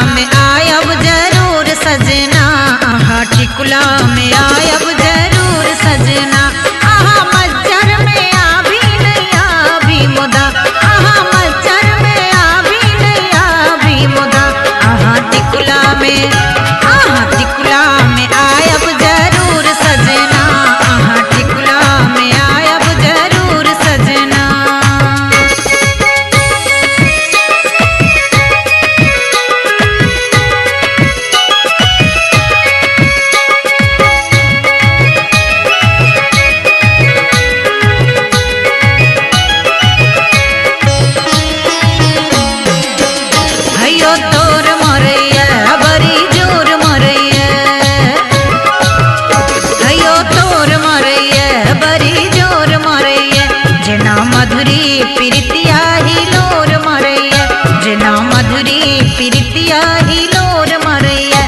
में आयब जरूर सजना, आहा टिकुला में आयब जरूर सजना। आहा मज्जर में आभी नहीं आभी मुदा, आहा मज्जर में आभी नहीं आभी मुदा। आहा टिकुला में आयब जरूर सजना, आहा टिकुला में आयब जरूर सजना। भयो तोर मरैया बड़ी जोर मरैया, भयो तोर मरैया बड़ी जोर मरैया। जना मधुरी प्रीतिया ही लोर मरैया, जना मधुरी प्रीतिया ही लोर मरैया।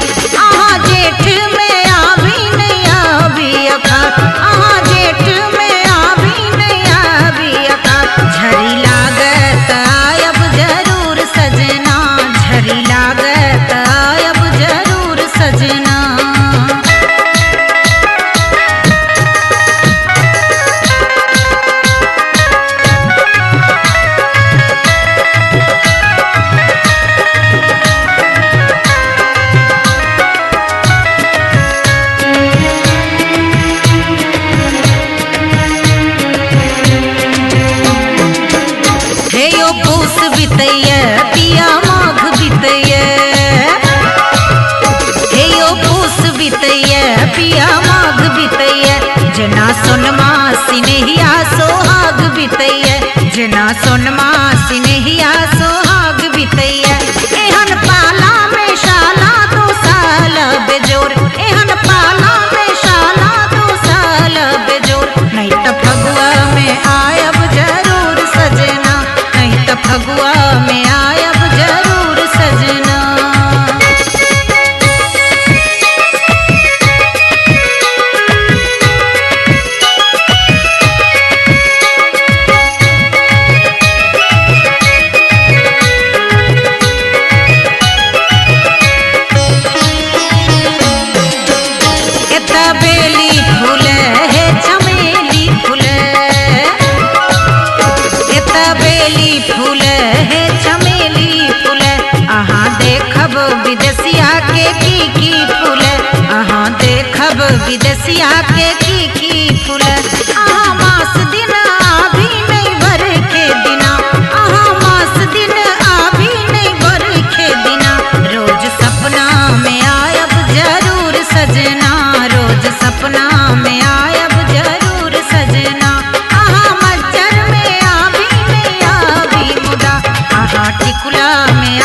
आहा जेठ में आभी नहीं आभी अखा, आहा जेठ में आभी नहीं आभी अखा। झरी लागत आयब जरूर सजना, झरी लागत आयब जरूर सजना। हे यो पूस बितैया पिया माघ बितैया, हे यो पूस बितैया पिया माघ बितैया। जना सोनमा सिनहिया सोहाग बितैया, जना सोनमा सिनहिया सोहाग बितैया। एहन पाला में शाला 2 साल बेजोर, एहन पाला में शाला 2 साल बेजोर। नहीं तो फगुआ में आयब जरूर सजना, नहीं तो फगुआ में आयब जरूर सजना। एता बेली फूल है चमेली फूल, एता बेली फूल है चमेली फूल। आहा देखब विदेशिया के की फूल, आहा देखब विदेशिया के की फूल। आहा मास दिन आभी नहीं भर के दिना, आहा मास दिन आभी नहीं भर के दिना। रोज सपना में आयब जरूर सजना, रोज सपना में आयब जरूर सजना। आहा मज्जर में आभी नहीं आभी मुदा, आहा टिकुला में